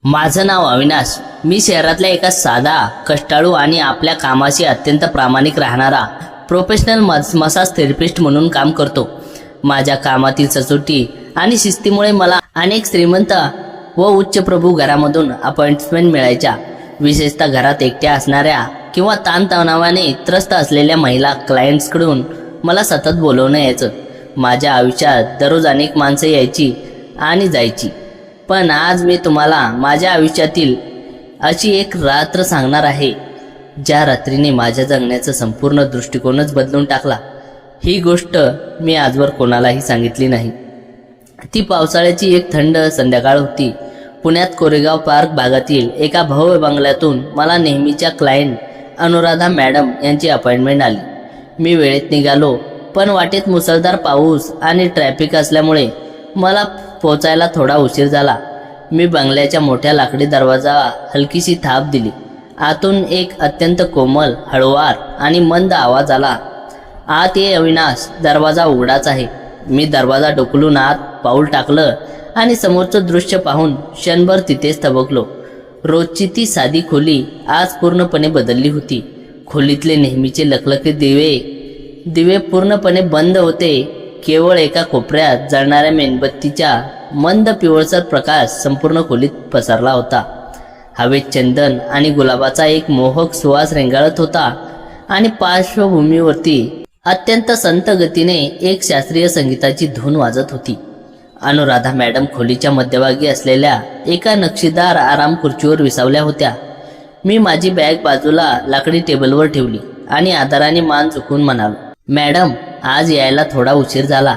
माझं नाव अविनाश. मी शहरातल्या एका साधा, कष्टाळू आणि आपल्या कामाशी अत्यंत प्रामाणिक राहणारा प्रोफेशनल मसाज थेरपिस्ट म्हणून काम करतो. माझ्या कामातील सचोटी आणि शिस्तीमुळे मला अनेक श्रीमंत व उच्च प्रभू घरामधून अपॉइंटमेंट मिळायच्या. विशेषतः घरात एकट्या असणाऱ्या किंवा ताणतणावाने त्रस्त असलेल्या महिला क्लायंट्सकडून मला सतत बोलवणं यायचं. माझ्या आयुष्यात दररोज अनेक माणसं यायची आणि जायची, पण आज मी तुम्हाला माझ्या आयुष्यातील अशी एक रात्र सांगणार आहे, ज्या रात्रीने माझ्या जगण्याचा संपूर्ण दृष्टिकोनच बदलून टाकला. ही गोष्ट मी आजवर कोणालाही सांगितली नाही. ती पावसाळ्याची एक थंड संध्याकाळ होती. पुण्यात कोरेगाव पार्क भागातील एका भव्य बंगल्यातून मला नेहमीच्या क्लायंट अनुराधा मॅडम यांची अपॉइंटमेंट आली. मी वेळेत निघालो, पण वाटेत मुसळधार पाऊस आणि ट्रॅफिक असल्यामुळे मला पोचायला थोडा उशीर झाला. मी बंगल्याच्या मोठ्या लाकडी दरवाजा हलकीशी थाप दिली. आतून एक अत्यंत कोमल, हळुवार आणि मंद आवाज आला, "आत ये अविनाश, दरवाजा उघडाच आहे." मी दरवाजा ढकलून आत पाऊल टाकलं आणि समोरचं दृश्य पाहून क्षणभर तिथेच थबकलो. रोजची ती साधी खोली आज पूर्णपणे बदलली होती. खोलीतले नेहमीचे लखलखीत दिवे पूर्णपणे बंद होते. केवळ एका कोपऱ्यात जळणाऱ्या मेणबत्तीच्या मंद पिवळसर प्रकाश संपूर्ण खोलीत पसरला होता. हवेत चंदन आणि गुलाबाचा एक मोहक सुवास रेंगाळत होता आणि पार्श्वभूमीवरती अत्यंत संत गतीने एक शास्त्रीय संगीताची धून वाजत होती. अनुराधा मॅडम खोलीच्या मध्यभागी असलेल्या एका नक्षीदार आराम खुर्चीवर विसावल्या होत्या. मी माझी बॅग बाजूला लाकडी टेबलवर ठेवली आणि आदराने मान झुकून म्हणालो, "मॅडम, आज यायला थोडा उशीर झाला.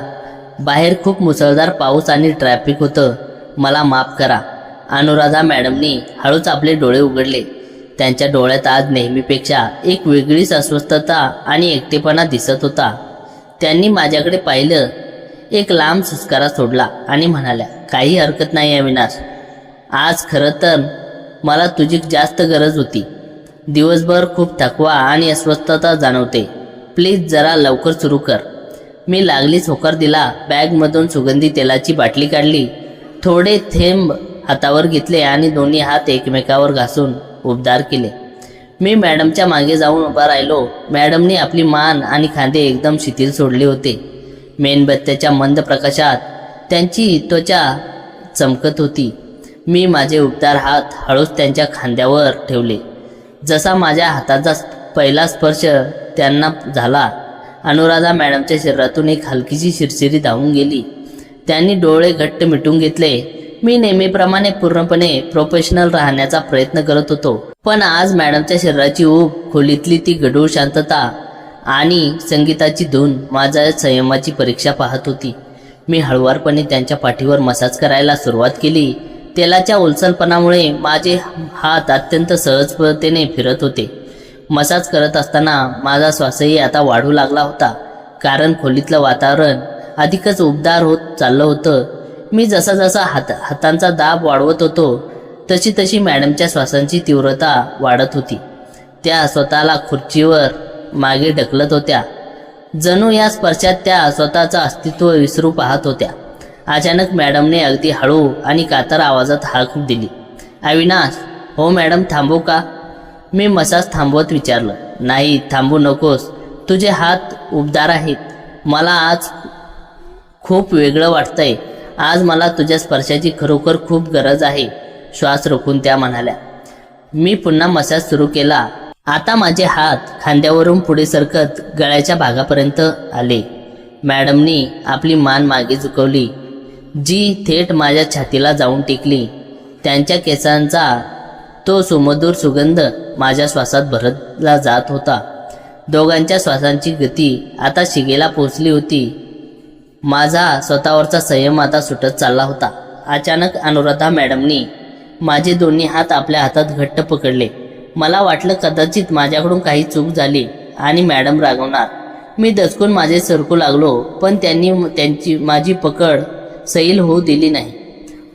बाहेर खूप मुसळधार पाऊस आणि ट्रॅफिक होतं. मला माफ करा." अनुराधा मॅडमनी हळूच आपले डोळे उघडले. त्यांच्या डोळ्यात आज नेहमीपेक्षा एक वेगळीच अस्वस्थता आणि एकटेपणा दिसत होता. त्यांनी माझ्याकडे पाहिलं, एक लांब सुस्कारा सोडला आणि म्हणाल्या, "काही हरकत नाही अविनाश. आज खरं तर मला तुझी जास्त गरज होती. दिवसभर खूप थकवा आणि अस्वस्थता जाणवते. प्लीज जरा लवकर सुरू कर." मी लागलीच होकार दिला. बॅगमधून सुगंधी तेलाची बाटली काढली, थोडे थेंब हातावर घेतले आणि दोन्ही हात एकमेकावर घासून उबदार केले. मी मॅडमच्या मागे जाऊन उभा राहिलो. मॅडमनी आपली मान आणि खांदे एकदम शिथिल सोडले होते. मेणबत्त्याच्या मंद प्रकाशात त्यांची त्वचा चमकत होती. मी माझे उबदार हात हळूच त्यांच्या खांद्यावर ठेवले. जसा माझ्या हाताचा पहिला स्पर्श त्यांना झाला, अनुराधा मॅडमच्या शरीरातून एक हलकीशी शिरशिरी धावून गेली. त्यांनी डोळे घट्ट मिटून घेतले. मी नेहमीप्रमाणे पूर्णपणे प्रोफेशनल राहण्याचा प्रयत्न करत होतो, पण आज मॅडमच्या शरीराची ऊब, खोलीतली ती गढूळ शांतता आणि संगीताची धून माझ्या संयमाची परीक्षा पाहत होती. मी हळुवारपणे त्यांच्या पाठीवर मसाज करायला सुरुवात केली. तेलाच्या ओलसरपणामुळे माझे हात अत्यंत सहजपणे फिरत होते. मसाज करत असताना माझा श्वासही आता वाढू लागला होता, कारण खोलीतलं वातावरण अधिकच उबदार होत चाललं होतं. मी जसा जसा हातांचा दाब वाढवत होतो, तशी तशी मॅडमच्या श्वासांची तीव्रता वाढत होती. त्या स्वतःला खुर्चीवर मागे ढकलत होत्या, जणू या स्पर्शात त्या स्वतःचं अस्तित्व विसरू पाहत होत्या. अचानक मॅडमने अगदी हळू आणि कातर आवाजात हाक दिली, "अविनाश." "हो मॅडम, थांबू का?" मी मसाज थांबवत विचारलं. "नाही, थांबू नकोस. तुझे हात उबदार आहेत. मला आज खूप वेगळं वाटतंय. आज मला तुझ्या स्पर्शाची खरोखर खूप गरज आहे." श्वास रोखून त्या म्हणाल्या. मी पुन्हा मसाज सुरू केला. आता माझे हात खांद्यावरून पुढे सरकत गळ्याच्या भागापर्यंत आले. मॅडमनी आपली मान मागे झुकवली, जी थेट माझ्या छातीला जाऊन टेकली. त्यांच्या केसांचा तो सुमधुर सुगंध माझ्या श्वासात भरला जात होता. दोघांच्या श्वासांची गती आता शिगेला पोचली होती. माझा स्वतःवरचा संयम आता सुटत चालला होता. अचानक अनुराधा मॅडमनी माझे दोन्ही हात आपल्या हातात घट्ट पकडले. मला वाटलं कदाचित माझ्याकडून काही चूक झाली आणि मॅडम रागवणार. मी दचकून माझे सरकू लागलो, पण त्यांनी माझी पकड सैल होऊ दिली नाही.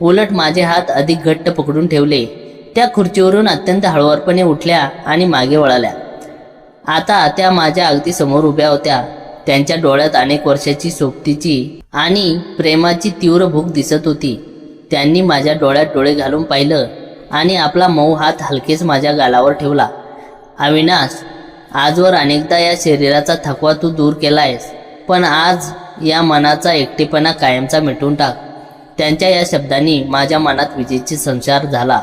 उलट माझे हात अधिक घट्ट पकडून ठेवले. त्या खुर्चीवरून अत्यंत हळुवारपणे उठल्या आणि मागे वळाल्या. आता त्या माझ्या अगदी समोर उभ्या होत्या. त्यांच्या डोळ्यात अनेक वर्षाची सोबतीची आणि प्रेमाची तीव्र भूक दिसत होती. त्यांनी माझ्या डोळ्यात डोळे घालून पाहिलं आणि आपला मऊ हात हलकेच माझ्या गालावर ठेवला. अविनाश, आजवर अनेकदा या शरीराचा थकवा तू दूर केलायस, पण आज या मनाचा एकटेपणा कायमचा मिटून टाक. त्यांच्या या शब्दांनी माझ्या मनात विजेचा संचार झाला.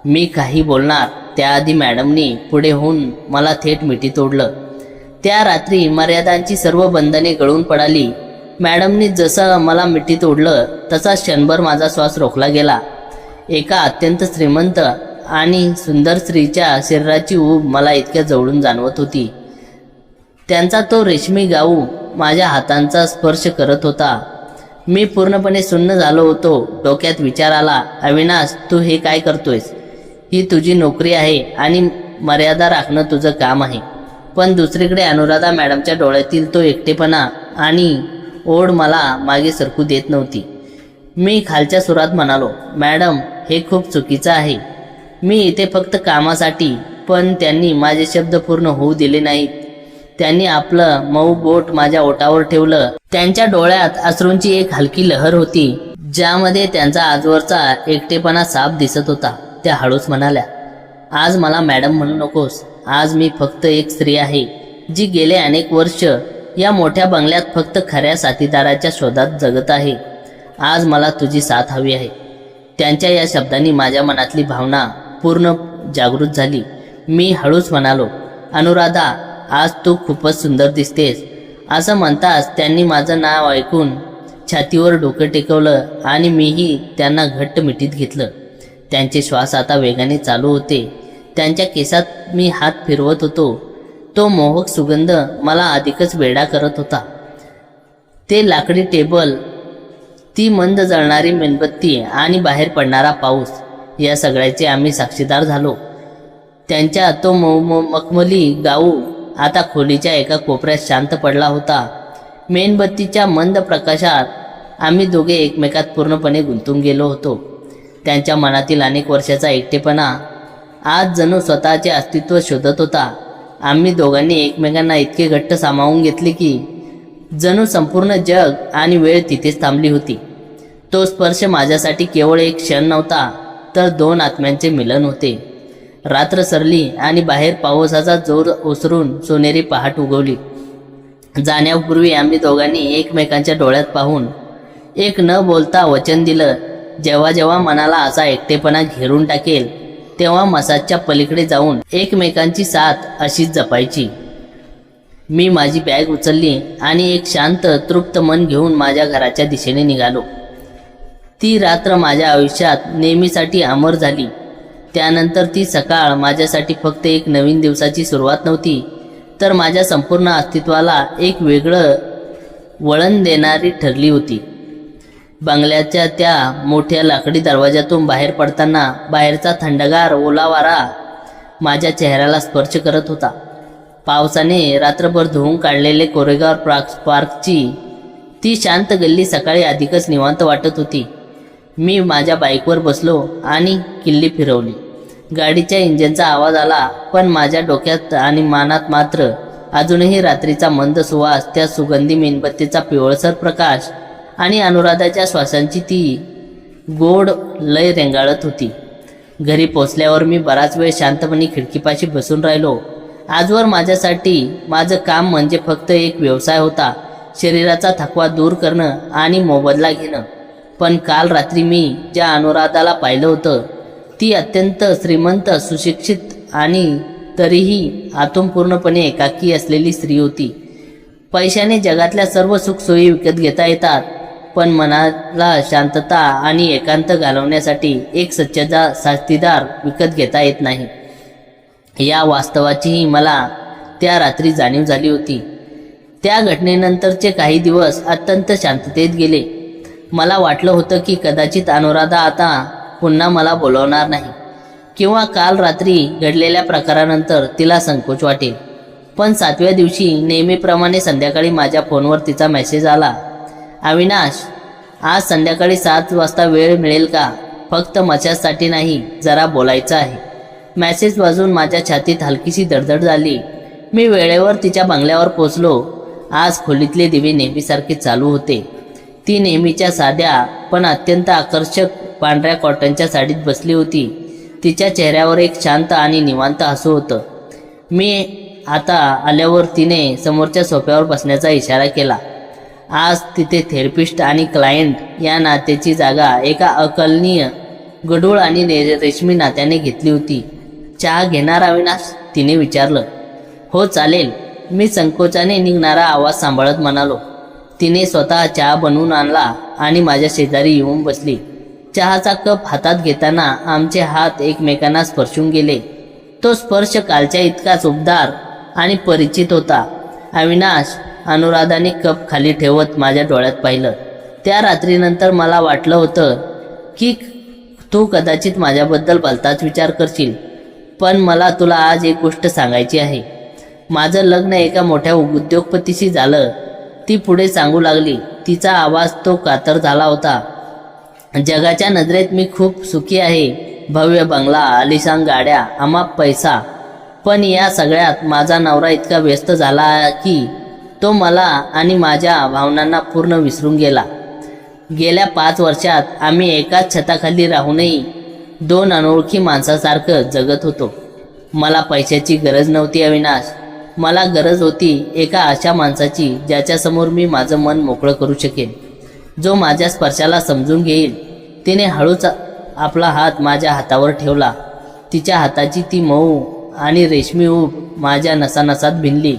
मी काही बोलणार त्याआधी मॅडमनी पुढे होऊन मला थेट मिठी तोडलं. त्या रात्री मर्यादांची सर्व बंधने गळून पडाली. मॅडमनी जसं मला मिठी तोडलं तसा क्षणभर माझा श्वास रोखला गेला. एका अत्यंत श्रीमंत आणि सुंदर स्त्रीच्या शरीराची ऊब मला इतक्या जवळून जाणवत होती. त्यांचा तो रेशमी गाऊ माझ्या हातांचा स्पर्श करत होता. मी पूर्णपणे सुन्न झालो होतो. डोक्यात विचार आला, अविनाश, तू हे काय करतोयस? ही तुझी नोकरी आहे आणि मर्यादा राखणं तुझं काम आहे. पण दुसरीकडे अनुराधा मॅडमच्या डोळ्यातील तो एकटेपणा आणि ओढ मला मागे सरकू देत नव्हती. मी खालच्या सुरात म्हणालो, मॅडम, हे खूप चुकीचं आहे. मी इथे फक्त कामासाठी. पण त्यांनी माझे शब्द पूर्ण होऊ दिले नाहीत. त्यांनी आपलं मऊ बोट माझ्या ओठावर ठेवलं. त्यांच्या डोळ्यात अश्रूंची एक हलकी लहर होती, ज्यामध्ये त्यांचा आजवरचा एकटेपणा साफ दिसत होता. त्या हळूच म्हणाल्या, आज मला मॅडम म्हणू नकोस. आज मी फक्त एक स्त्री आहे, जी गेले अनेक वर्ष या मोठ्या बंगल्यात फक्त खऱ्या साथीदाराच्या शोधात जगत आहे. आज मला तुझी साथ हवी आहे. त्यांच्या या शब्दांनी माझ्या मनातली भावना पूर्ण जागृत झाली. मी हळूच म्हणालो, अनुराधा, आज तू खूपच सुंदर दिसतेस. असं म्हणताच त्यांनी माझं नाव ऐकून छातीवर डोकं टेकवलं आणि मीही त्यांना घट्ट मिठीत घेतलं. त्यांचे श्वास आता वेगाने चालू होते. त्यांच्या केसात मी हात फिरवत होतो. तो मोहक सुगंध मला अधिकच वेडा करत होता. ते लाकडी टेबल, ती मंद जळणारी मेणबत्ती आणि बाहेर पडणारा पाऊस, या सगळ्याचे आम्ही साक्षीदार झालो. त्यांच्या तो मखमली गाऊ आता खोलीच्या एका कोपऱ्यात शांत पडला होता. मेणबत्तीच्या मंद प्रकाशात आम्ही दोघे एकमेकात पूर्णपणे गुंतून गेलो होतो. त्यांच्या मनातील अनेक वर्षाचा एकटेपणा आज जणू स्वतःचे अस्तित्व शोधत होता. आम्ही दोघांनी एकमेकांना इतके घट्ट सामावून घेतले की जणू संपूर्ण जग आणि वेळ तिथेच थांबली होती. तो स्पर्श माझ्यासाठी केवळ एक क्षण नव्हता, तर दोन आत्म्यांचे मिलन होते. रात्र सरली आणि बाहेर पावसाचा जोर ओसरून सोनेरी पहाट उगवली. जाण्यापूर्वी आम्ही दोघांनी एकमेकांच्या डोळ्यात पाहून एक न बोलता वचन दिलं, जेव्हा जेव्हा मनाला असा एकटेपणा घेरून टाकेल, तेव्हा मसाजच्या पलीकडे जाऊन एकमेकांची साथ अशीच जपायची. मी माझी बॅग उचलली आणि एक शांत तृप्त मन घेऊन माझ्या घराच्या दिशेने निघालो. ती रात्र माझ्या आयुष्यात नेहमीसाठी अमर झाली. त्यानंतर ती सकाळ माझ्यासाठी फक्त एक नवीन दिवसाची सुरुवात नव्हती, तर माझ्या संपूर्ण अस्तित्वाला एक वेगळं वळण देणारी ठरली होती. बंगल्याच्या त्या मोठ्या लाकडी दरवाजातून बाहेर पडताना बाहेरचा थंडगार ओला वारा माझ्या चेहऱ्याला स्पर्श करत होता. पावसाने रात्रभर धुवून काढलेले कोरेगाव पार्कची ती शांत गल्ली सकाळी अधिकच निवांत वाटत होती. मी माझ्या बाईकवर बसलो आणि किल्ली फिरवली. गाडीच्या इंजिनचा आवाज आला, पण माझ्या डोक्यात आणि मनात मात्र अजूनही रात्रीचा मंद सुवास, त्या सुगंधी मेणबत्तीचा पिवळसर प्रकाश आणि अनुराधाच्या श्वासांची ती गोड लय रेंगाळत होती. घरी पोचल्यावर मी बराच वेळ शांतपणे खिडकीपाशी बसून राहिलो. आजवर माझ्यासाठी माझं काम म्हणजे फक्त एक व्यवसाय होता, शरीराचा थकवा दूर करणं आणि मोबदला घेणं. पण काल रात्री मी ज्या अनुराधाला पाहिलं होतं, ती अत्यंत श्रीमंत, सुशिक्षित आणि तरीही आतून पूर्णपणे एकाकी असलेली स्त्री होती. पैशाने जगातल्या सर्व सुखसोयी विकत घेता येतात, पण मनाला शांतता आणि एकांत घालवण्यासाठी एक सच्चा साथीदार विकत घेता येत नाही. या वास्तवाचीही मला त्या रात्री जाणीव झाली होती. त्या घटनेनंतरचे काही दिवस अत्यंत शांततेत गेले. मला वाटलं होतं की कदाचित अनुराधा आता पुन्हा मला बोलवणार नाही, किंवा काल रात्री घडलेल्या प्रकारानंतर तिला संकोच वाटेल. पण 7व्या दिवशी नेहमीप्रमाणे संध्याकाळी माझ्या फोनवर तिचा मेसेज आला, अविनाश, आज संध्याकाळी 7 वाजता वेळ मिळेल का? फक्त मसाजसाठी नाही, जरा बोलायचं आहे. मेसेज वाजून माझ्या छातीत हलकीशी धडधड झाली. मी वेळेवर तिच्या बंगल्यावर पोचलो. आज खोलीतले दिवे नेहमीसारखे चालू होते. ती नेहमीच्या साध्या पण अत्यंत आकर्षक पांढऱ्या कॉटनच्या साडीत बसली होती तिच्या चेहऱ्यावर एक शांत आणि निवांत हसू होतं. मी आता आल्यावर तिने समोरच्या सोफ्यावर बसण्याचा इशारा केला. आज तिथे थेरपिस्ट आणि क्लायंट या नात्याची जागा एका अकलनीय गढूळ आणि रेशमी नात्याने घेतली होती. चहा घेणार अविनाश? तिने विचारलं. हो चालेल, मी संकोचाने निघणारा आवाज सांभाळत म्हणालो. तिने स्वतः चहा बनवून आणला आणि माझ्या शेजारी येऊन बसली. चहाचा कप हातात घेताना आमचे हात एकमेकांना स्पर्शून गेले. तो स्पर्श कालच्या इतकाच उबदार आणि परिचित होता. अविनाश अनुराधाने कप खाली ठेवत माझ्या डोळ्यात पाहिलं. त्या रात्रीनंतर मला वाटलं होतं की तू कदाचित माझ्याबद्दल भलताच विचार करशील, पण मला तुला आज एक गोष्ट सांगायची आहे. माझं लग्न एका मोठ्या उद्योगपतीशी झालं, ती पुढे सांगू लागली. तिचा आवाज तो कातर झाला होता. जगाच्या नजरेत मी खूप सुखी आहे. भव्य बंगला, आलिशान गाड्या, अमाप पैसा. पण या सगळ्यात माझा नवरा इतका व्यस्त झाला की तो मला आणि माझ्या भावनांना पूर्ण विसरून गेला. गेल्या 5 वर्षात आम्ही एकाच छताखाली राहूनही 2 अनोळखी माणसासारखं जगत होतो. मला पैशाची गरज नव्हती अविनाश. मला गरज होती एका अशा माणसाची ज्याच्यासमोर मी माझं मन मोकळं करू शकेन, जो माझ्या स्पर्शाला समजून घेईल. तिने हळूच आपला हात माझ्या हातावर ठेवला. तिच्या हाताची ती मऊ आणि रेशमी ऊब माझ्या नसानसात भिनली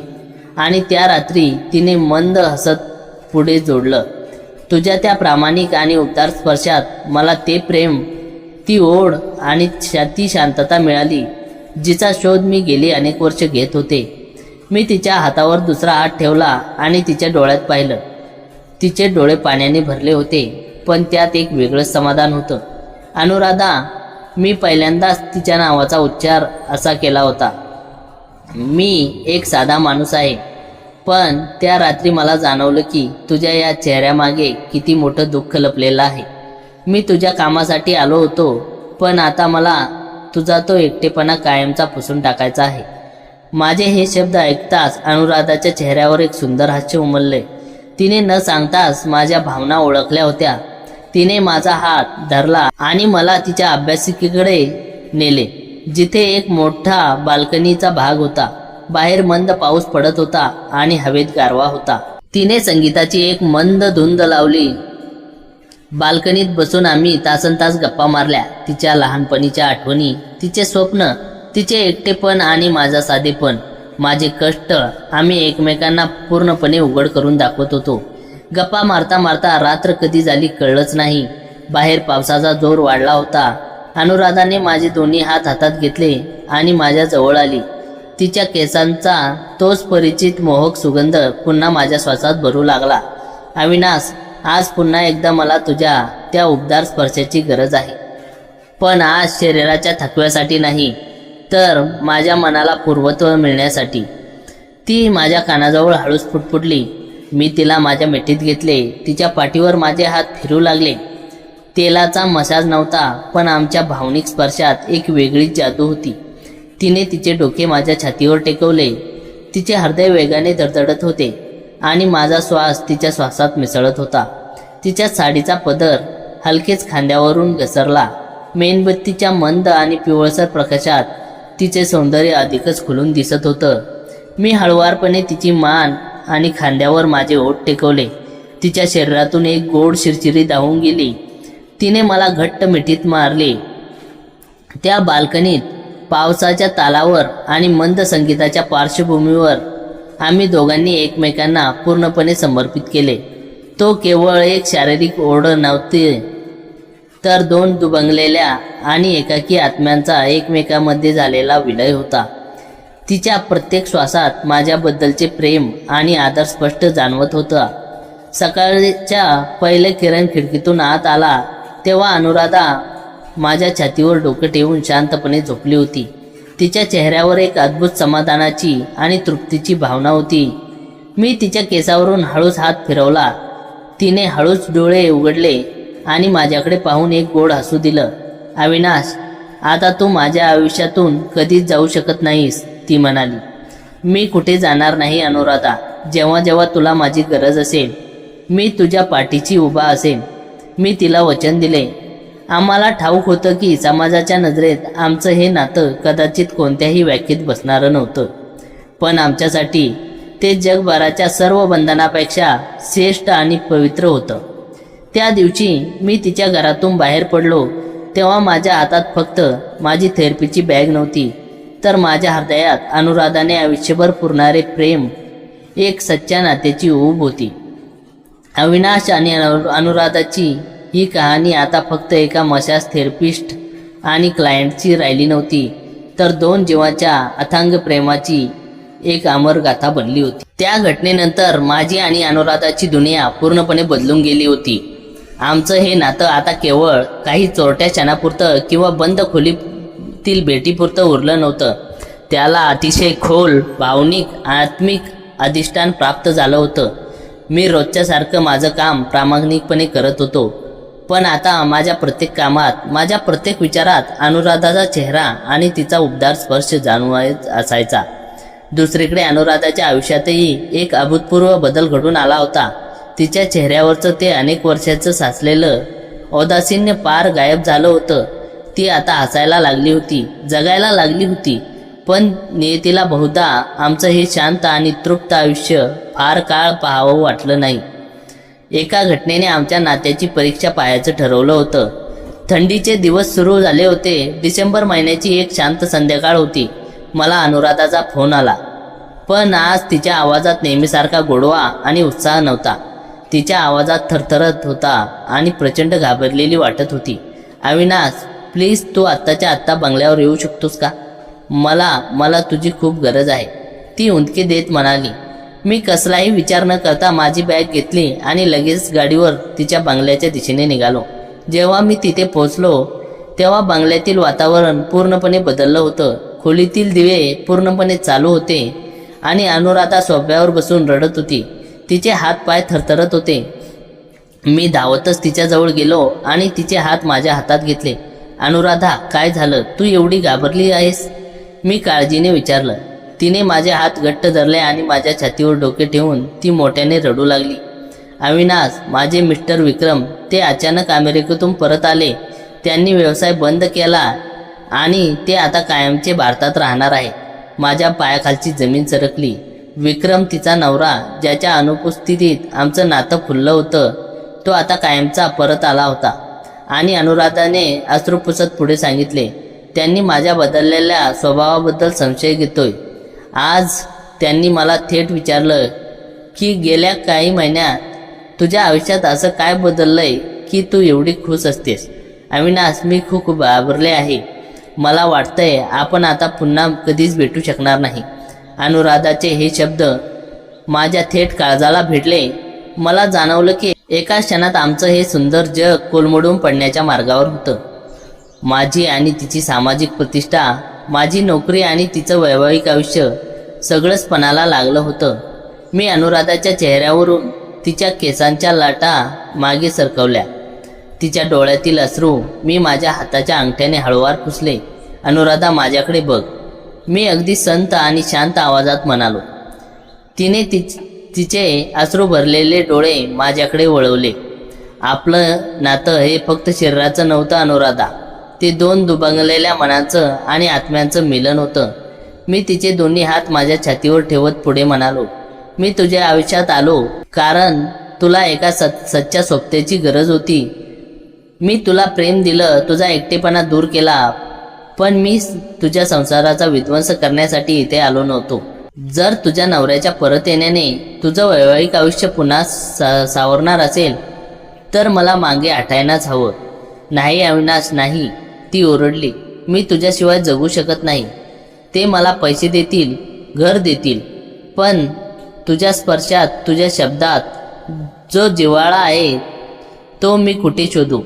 आणि त्या रात्री तिने मंद हसत पुढे जोडलं. तुझ्या त्या प्रामाणिक आणि उबदार स्पर्शात मला ते प्रेम, ती ओढ आणि ती शांतता मिळाली जिचा शोध मी गेली अनेक वर्ष घेत होते. मी तिच्या हातावर दुसरा हात ठेवला आणि तिच्या डोळ्यात पाहिलं. तिचे डोळे पाण्याने भरले होते, पण त्यात एक वेगळंच समाधान होतं. अनुराधा, मी पहिल्यांदाच तिच्या नावाचा उच्चार असा केला होता. मी एक साधा माणूस आहे, पण त्या रात्री मला जाणवलं की तुझ्या या चेहऱ्यामागे किती मोठं दुःख लपलेलं आहे. मी तुझ्या कामासाठी आलो होतो, पण आता मला तुझा तो एकटेपणा कायमचा पुसून टाकायचा आहे. माझे हे शब्द ऐकताच अनुराधाच्या चेहऱ्यावर एक सुंदर हास्य उमलले. तिने न सांगताच माझ्या भावना ओळखल्या होत्या. तिने माझा हात धरला आणि मला तिच्या अभ्यासिकेकडे नेले, जिथे एक मोठा बाल्कनीचा भाग होता. बाहेर मंद पाऊस पडत होता आणि हवेत गारवा होता. तिने संगीताची एक मंद धुंद लावली. बाल्कनीत बसून आम्ही तासनतास गप्पा मारल्या. तिच्या लहानपणीच्या आठवणी, तिचे स्वप्न, तिचे एकटेपण आणि माझा साधेपण, माझे कष्ट आम्ही एकमेकांना पूर्णपणे उघड करून दाखवत होतो. गप्पा मारता मारता रात्र कधी झाली कळलंच नाही. बाहेर पावसाचा जोर वाढला होता. अनुराधाने माझे दोन्ही हात हातात घेतले आणि माझ्या जवळ आली. तिच्या केसांचा तोच परिचित मोहक सुगंध पुन्हा माझ्या श्वासात भरू लागला. अविनाश, आज पुन्हा एकदा मला तुझ्या त्या उबदार स्पर्शाची गरज आहे. पण आज शरीराच्या थकव्यासाठी नाही, तर माझ्या मनाला पूर्वत्व मिळण्यासाठी. ती माझ्या कानाजवळ हळूच फुटफुटली. मी तिला माझ्या मिठीत घेतले. तिच्या पाठीवर माझे हात फिरू लागले. तेलाचा मसाज नव्हता, पण आमच्या भावनिक स्पर्शात एक वेगळीच जादू होती. तिने तिचे डोके माझ्या छातीवर टेकवले. तिचे हृदय वेगाने धडधडत होते आणि माझा श्वास तिच्या श्वासात मिसळत होता. तिच्या साडीचा पदर हलकेच खांद्यावरून घसरला. मेणबत्तीच्या मंद आणि पिवळसर प्रकाशात तिचे सौंदर्य अधिकच खुलून दिसत होतं. मी हळुवारपणे तिची मान आणि खांद्यावर माझे ओठ टेकवले. तिच्या शरीरातून एक गोड शिरशिरी धावून गेली. तिने मला घट्ट मिठीत मारले. त्या बाल्कनीत पावसाच्या तालावर आणि मंद संगीताच्या पार्श्वभूमीवर आम्ही दोघांनी एकमेकांना पूर्णपणे समर्पित केले. तो केवळ एक शारीरिक ओढ नव्हती, तर 2 दुभंगलेल्या आणि एकाकी आत्म्यांचा एकमेकांमध्ये झालेला विलय होता. तिच्या प्रत्येक श्वासात माझ्याबद्दलचे प्रेम आणि आदर स्पष्ट जाणवत होता. सकाळच्या पहिले किरण खिडकीतून आत आला तेव्हा अनुराधा माझ्या छातीवर डोकं ठेवून शांतपणे झोपली होती. तिच्या चेहऱ्यावर एक अद्भुत समाधानाची आणि तृप्तीची भावना होती. मी तिच्या केसावरून हळूच हात फिरवला. तिने हळूच डोळे उघडले आणि माझ्याकडे पाहून एक गोड हसू दिलं. अविनाश, आता तू माझ्या आयुष्यातून कधीच जाऊ शकत नाहीस, ती म्हणाली. मी कुठे जाणार नाही अनुराधा. जेव्हा जेव्हा तुला माझी गरज असेल, मी तुझ्या पाठीशी उभा असेन, मी तिला वचन दिले. आम्हाला ठाऊक होतं की समाजाच्या नजरेत आमचं हे नातं कदाचित कोणत्याही व्याख्येत बसणारं नव्हतं, पण आमच्यासाठी ते जगभराच्या सर्व बंधनापेक्षा श्रेष्ठ आणि पवित्र होतं. त्या दिवशी मी तिच्या घरातून बाहेर पडलो तेव्हा माझ्या हातात फक्त माझी थेरपीची बॅग नव्हती, तर माझ्या हृदयात अनुराधाने आयुष्यभर पुरणारे प्रेम, एक सच्च्या नात्याची ऊब होती. अविनाश आणि अनुराधाची ही कहाणी आता फक्त एका मसाज थेरपिस्ट आणि क्लायंटची राहिली नव्हती, तर दोन जीवाच्या अथांग प्रेमाची एक अमर गाथा बनली होती. त्या घटनेनंतर माझी आणि अनुराधाची दुनिया पूर्णपणे बदलून गेली होती. आमचं हे नातं आता केवळ काही चोरट्या क्षणापुरतं किंवा बंद खोलीतील भेटीपुरतं उरलं नव्हतं. त्याला अतिशय खोल भावनिक आत्मिक अधिष्ठान प्राप्त झालं होतं. मी रोजच्यासारखं माझं काम प्रामाणिकपणे करत होतो, पण आता माझ्या प्रत्येक कामात, माझ्या प्रत्येक विचारात अनुराधाचा चेहरा आणि तिचा उबदार स्पर्श जाणवत असायचा. दुसरीकडे अनुराधाच्या आयुष्यातही एक अभूतपूर्व बदल घडून आला होता. तिच्या चेहऱ्यावरचं ते अनेक वर्षाचं साचलेलं औदासीन्य पार गायब झालं होतं. ती आता हसायला लागली होती, जगायला लागली होती. पण नियतीला बहुधा आमचं हे शांत आणि तृप्त आयुष्य फार काळ पाहावं वाटलं नाही. एका घटनेने आमच्या नात्याची परीक्षा पाहायचं ठरवलं होतं. थंडीचे दिवस सुरू झाले होते. डिसेंबर महिन्याची एक शांत संध्याकाळ होती. मला अनुराधाचा फोन आला, पण आज तिच्या आवाजात नेहमीसारखा गोडवा आणि उत्साह नव्हता. तिच्या आवाजात थरथरत होता आणि प्रचंड घाबरलेली वाटत होती. अविनाश, प्लीज तू आत्ताच्या आत्ता बंगल्यावर येऊ शकतोस का? मला तुझी खूप गरज आहे, ती उंदकी देत म्हणाली. मी कसलाही विचार न करता माझी बॅग घेतली आणि लगेच गाडीवर तिच्या बंगल्याच्या दिशेने निघालो. जेव्हा मी तिथे पोहोचलो तेव्हा बंगल्यातील वातावरण पूर्णपणे बदललं होतं. खोलीतील दिवे पूर्णपणे चालू होते आणि अनुराधा सोफ्यावर बसून रडत होती. तिचे हात पाय थरथरत होते. मी धावतच तिच्याजवळ गेलो आणि तिचे हात माझ्या हातात घेतले. अनुराधा, काय झालं? तू एवढी घाबरली आहेस? मी काळजीने विचारलं. तिने माझे हात घट्ट धरले आणि माझ्या छातीवर डोके ठेवून ती मोठ्याने रडू लागली. अविनाश, माझे मिस्टर विक्रम, ते अचानक अमेरिकेतून परत आले. त्यांनी व्यवसाय बंद केला आणि ते आता कायमचे भारतात राहणार आहे. माझ्या पायाखालची जमीन सरकली. विक्रम, तिचा नवरा, ज्याच्या अनुपस्थितीत आमचं नातं फुललं होतं, तो आता कायमचा परत आला होता. आणि अनुराधाने अश्रू पुसत पुढे सांगितले, त्यांनी माझ्या बदललेल्या स्वभावाबद्दल संशय घेतोय. आज त्यांनी मला थेट विचारलं की गेल्या काही महिन्यात तुझ्या आयुष्यात असं काय बदललंय की तू एवढी खुश असतेस? अविनाश, मी खूप घाबरले आहे. मला वाटतंय आपण आता पुन्हा कधीच भेटू शकणार नाही. अनुराधाचे हे शब्द माझ्या थेट काळजाला भिडले. मला जाणवलं की एका क्षणात आमचं हे सुंदर जग कोलमडून पडण्याच्या मार्गावर होतं. माझी आणि तिची सामाजिक प्रतिष्ठा, माझी नोकरी आणि तिचं वैवाहिक आयुष्य सगळंच पणाला लागलं होतं. मी अनुराधाच्या चेहऱ्यावरून तिच्या केसांच्या लाटा मागे सरकवल्या. तिच्या डोळ्यातील अश्रू मी माझ्या हाताच्या अंगठ्याने हळूवार पुसले. अनुराधा, माझ्याकडे बघ, मी अगदी संत आणि शांत आवाजात म्हणालो. तिने तिचे अश्रू भरलेले डोळे माझ्याकडे वळवले. आपलं नातं हे फक्त शरीराचं नव्हतं अनुराधा, ते दोन दुभंगलेल्या मनाचं आणि आत्म्यांचं मिलन होतं. मी तिचे दोन्ही हात माझ्या छातीवर ठेवत पुढे म्हणालो, मी तुझ्या आयुष्यात आलो कारण तुला एका सच्च्या सोबत्याची गरज होती. मी तुला प्रेम दिलं, तुझा एकटेपणा दूर केला, पण मी तुझ्या संसाराचा विध्वंस करण्यासाठी इथे आलो नव्हतो. जर तुझ्या नवऱ्याच्या परत येण्याने तुझं वैवाहिक आयुष्य पुन्हा सावरणार असेल तर मला मागे हटायलाच हवं. नाही अविनाश, नाही, ती ओरडली. मी तुझ्याशिवाय जगू शकत नाही. ते मला पैसे देतील, घर देतील, पण तुझ्या स्पर्शात, तुझ्या शब्दात जो जिव्हाळा आहे तो मी कुठे शोधू?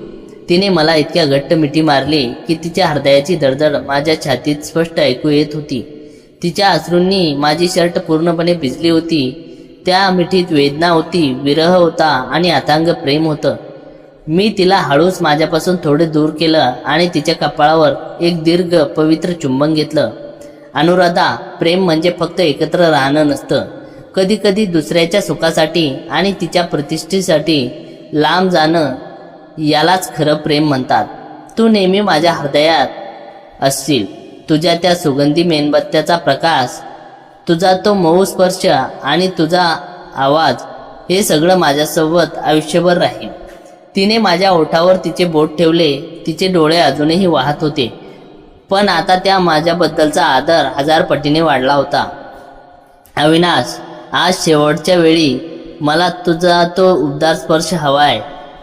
तिने मला इतक्या घट्ट मिठी मारली की तिच्या हृदयाची धडधड माझ्या छातीत स्पष्ट ऐकू येत होती. तिच्या अश्रूंनी माझी शर्ट पूर्णपणे भिजली होती. त्या मिठीत वेदना होती, विरह होता आणि अथांग प्रेम होतं. मी तिला हळूच माझ्यापासून थोडे दूर केलं आणि तिच्या कपाळावर एक दीर्घ पवित्र चुंबन घेतलं. अनुराधा, प्रेम म्हणजे फक्त एकत्र राहणं नसतं. कधी कधी दुसऱ्याच्या सुखासाठी आणि तिच्या प्रतिष्ठेसाठी लांब जाणं, यालाच खरं प्रेम म्हणतात. तू नेहमी माझ्या हृदयात असशील. तुझ्या त्या सुगंधी मेणबत्त्याचा प्रकाश, तुझा तो मऊ स्पर्श आणि तुझा आवाज, हे सगळं माझ्यासोबत आयुष्यभर राहील. तिने माझ्या ओठावर तिचे बोट ठेवले. तिचे डोळे अजूनही वाहत होते, पण आता त्या माझ्याबद्दलचा आदर 1000 पटीने वाढला होता. अविनाश, आज शेवटच्या वेळी मला तुझा तो उबदार स्पर्श हवाय.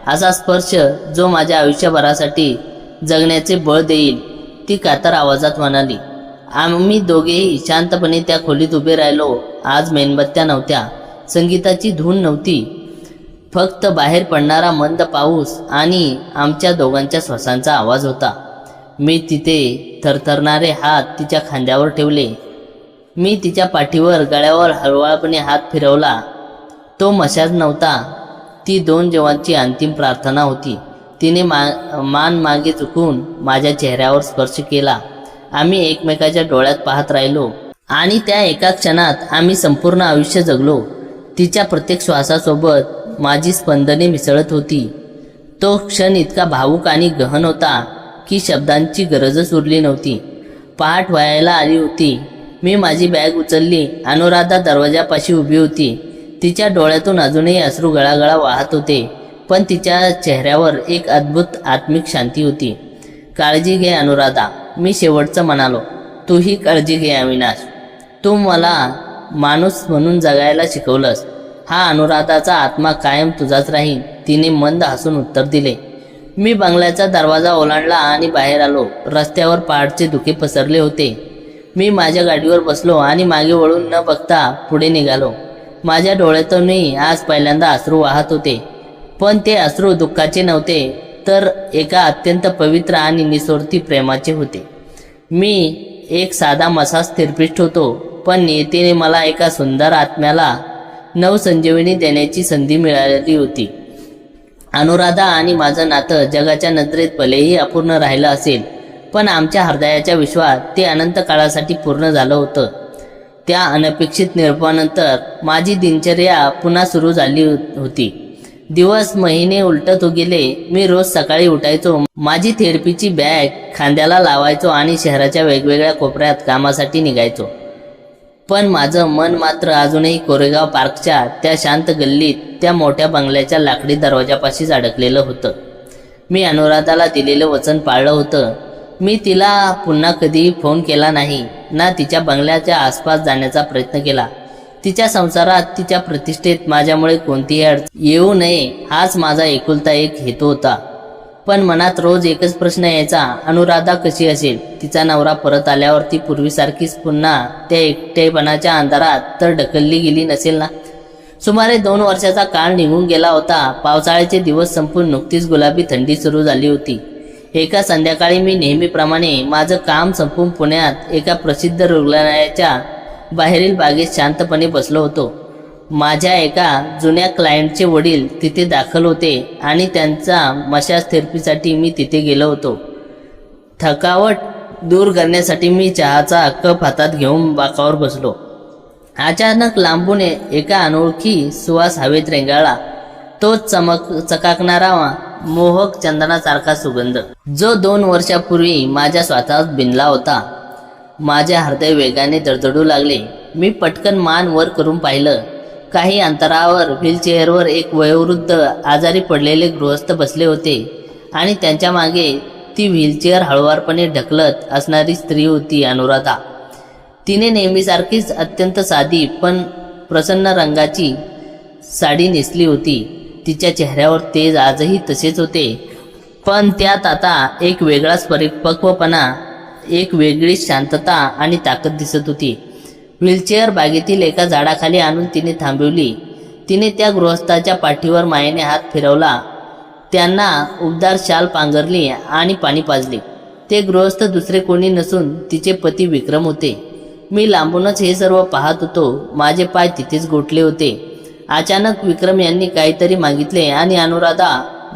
असा स्पर्श जो माझ्या आयुष्यभरासाठी जगण्याचे बळ देईल, ती कातर आवाजात म्हणाली. आम्ही दोघेही शांतपणे त्या खोलीत उभे राहिलो. आज मेणबत्त्या नव्हत्या, संगीताची धून नव्हती, फक्त बाहेर पडणारा मंद पाऊस आणि आमच्या दोघांच्या श्वासांचा आवाज होता. मी तिथे थरथरणारे हात तिच्या खांद्यावर ठेवले. मी तिच्या पाठीवर, गळ्यावर हळूवारपणे हात फिरवला. तो मशाज नव्हता, ती 2 जीवांची अंतिम प्रार्थना होती. तिने मान मागे झुकून माझ्या चेहऱ्यावर स्पर्श केला. आम्ही एकमेकाच्या डोळ्यात पाहत राहिलो आणि त्या एका क्षणात आम्ही संपूर्ण आयुष्य जगलो. तिच्या प्रत्येक श्वासासोबत माझी स्पंदने मिसळत होती. तो क्षण इतका भावूक आणि गहन होता की शब्दांची गरजच उरली नव्हती. पहाट व्हायला आली होती. मी माझी बॅग उचलली. अनुराधा दरवाजापाशी उभी होती. तिच्या डोळ्यातून अजूनही अश्रू गळागळा वाहत होते, पण तिच्या चेहऱ्यावर एक अद्भुत आत्मिक शांती होती. काळजी घे अनुराधा, मी शेवटचं म्हणालो. तूही काळजी घे अविनाश. तू मला माणूस म्हणून जगायला शिकवलंस. हा अनुराधाचा आत्मा कायम तुझाच राहील, तिने मंद हसून उत्तर दिले. मी बंगल्याचा दरवाजा ओलांडला आणि बाहेर आलो. रस्त्यावर पहाटचे धुके पसरले होते. मी माझ्या गाडीवर बसलो आणि मागे वळून न बघता पुढे निघालो. माझ्या डोळ्यातूनही आज पहिल्यांदा अश्रू वाहत होते, पण ते अश्रू दुःखाचे नव्हते, तर एका अत्यंत पवित्र आणि निस्वार्थी प्रेमाचे होते. मी एक साधा मसाज थेरपिस्ट होतो, पण नियतीने मला एका सुंदर आत्म्याला नवसंजीवनी देण्याची संधी मिळाली होती. अनुराधा आणि माझं नातं जगाच्या नजरेत भलेही अपूर्ण राहिलं असेल, पण आमच्या हृदयाच्या विश्वात ते अनंत काळासाठी पूर्ण झालं होतं. त्या अनपेक्षित निरोपानंतर माझी दिनचर्या पुन्हा सुरू झाली होती. दिवस, महिने उलटत गेले. मी रोज सकाळी उठायचो, माझी थेरपीची बॅग खांद्याला लावायचो आणि शहराच्या वेगवेगळ्या कोपऱ्यात कामासाठी निघायचो. पण माझं मन मात्र अजूनही कोरेगाव पार्कच्या त्या शांत गल्लीत, त्या मोठ्या बंगल्याच्या लाकडी दरवाजापाशीच अडकलेलं होतं. मी अनुराधाला दिलेलं वचन पाळलं होतं. मी तिला पुन्हा कधीही फोन केला नाही, ना तिच्या बंगल्याच्या आसपास जाण्याचा प्रयत्न केला. तिच्या संसारात, तिच्या प्रतिष्ठेत माझ्यामुळे कोणतीही अडचण येऊ नये, हाच माझा एकुलता एक हेतू होता. पण मनात रोज एकच प्रश्न यायचा, अनुराधा कशी असेल? तिचा नवरा परत आल्यावर ती पूर्वीसारखीच पुन्हा त्या एकटेपणाच्या अंधारात तर ढकलली गेली नसेल ना? सुमारे 2 वर्षाचा काळ निघून गेला होता. पावसाळ्याचे दिवस संपून नुकतीच गुलाबी थंडी सुरू झाली होती. एका संध्याकाळी मी नेहमीप्रमाणे माझं काम संपून पुण्यात एका प्रसिद्ध रुग्णालयाच्या बाहेरील बागेत शांतपणे बसलो होतो. माझ्या एका जुन्या क्लायंटचे वडील तिथे दाखल होते आणि त्यांचा मसाज थेरपीसाठी मी तिथे गेलो होतो. थकावट दूर करण्यासाठी मी चहाचा कप हातात घेऊन बाकावर बसलो. अचानक लांबून एका अनोळखी सुवास हवेत रेंगाळला. तो चकाकणारा मोहक चंदनासारखा सुगंध, जो 2 वर्षापूर्वी माझ्या स्वतःच बिनला होता. माझे हृदय वेगाने धडधडू लागले. मी पटकन मान वर करून पाहिलं. काही अंतरावर व्हीलचेअरवर एक वयोवृद्ध आजारी पडलेले गृहस्थ बसले होते आणि त्यांच्या मागे ती व्हीलचेअर हळुवारपणे ढकलत असणारी स्त्री होती, अनुराधा. तिने नेहमीसारखीच अत्यंत साधी पण प्रसन्न रंगाची साडी नेसली होती. तिच्या चेहऱ्यावर तेज आजही तसेच होते, पण त्यात आता एक वेगळाच परिपक्वपणा, एक वेगळीच शांतता आणि ताकद दिसत होती. व्हीलचेअर बागेतील एका झाडाखाली आणून तिने थांबवली. तिने त्या गृहस्थाच्या पाठीवर मायेने हात फिरवला. त्यांना उबदार शाल पांघरली आणि पाणी पाजले. ते गृहस्थ दुसरे कोणी नसून तिचे पती विक्रम होते. मी लांबूनच हे सर्व पाहत होतो. माझे पाय तिथेच गोठले होते. अचानक विक्रम यांनी काहीतरी मागितले आणि अनुराधा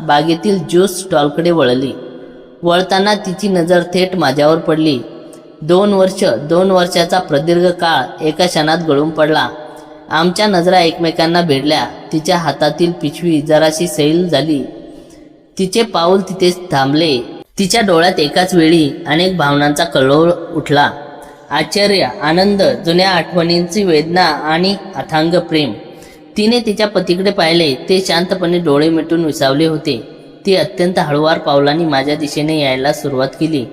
बागेतील ज्यूस स्टॉलकडे वळली. वळताना तिची नजर थेट माझ्यावर पडली. 2 वर्षाचा प्रदीर्घ काळ एका क्षणात गळून पडला. आमच्या नजरा एकमेकांना भिडल्या. तिच्या हातातील पिशवी जराशी सैल झाली. तिचे पाऊल तिथेच थांबले. तिच्या डोळ्यात एकाच वेळी अनेक भावनांचा कल्लोळ उठला. आश्चर्य, आनंद, जुन्या आठवणींची वेदना आणि अथांग प्रेम. तिने तिच्या पतीकडे पाहिले. ते शांतपणे डोळे मिटून विसावले होते. ती अत्यंत हळुवार पावलांनी माझ्या दिशेने यायला सुरुवात केली.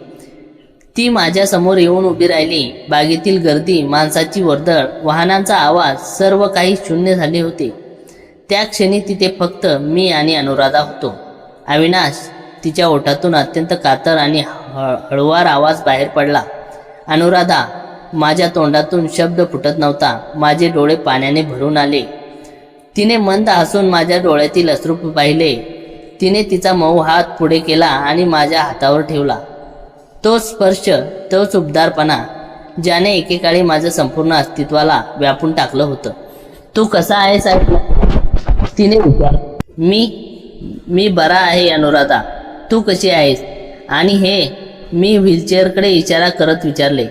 ती माझ्या समोर येऊन उभी राहिली. बागेतील गर्दी, माणसाची वर्दळ, वाहनांचा आवाज, सर्व काही शून्य झाले होते. त्या क्षणी तिथे फक्त मी आणि अनुराधा होतो. अविनाश. तिच्या ओठातून अत्यंत कातर आणि हळुवार आवाज बाहेर पडला. अनुराधा. माझ्या तोंडातून शब्द फुटत नव्हता. माझे डोळे पाण्याने भरून आले. तिने मंद हसून माझ्या डोळ्यातील अश्रू पाहिले. तिने तिचा मऊ हात पुढे केला आणि माझ्या हातावर ठेवला. तो स्पर्श, तोच उबदारपणा, ज्याने एकेकाळी माझं संपूर्ण अस्तित्वाला व्यापून टाकलं होतं. तू कसा आहेस? तिने विचारलं. मी बरा आहे अनुराधा. तू कशी आहेस? आणि हे? मी व्हीलचेअरकडे इशारा करत विचारले.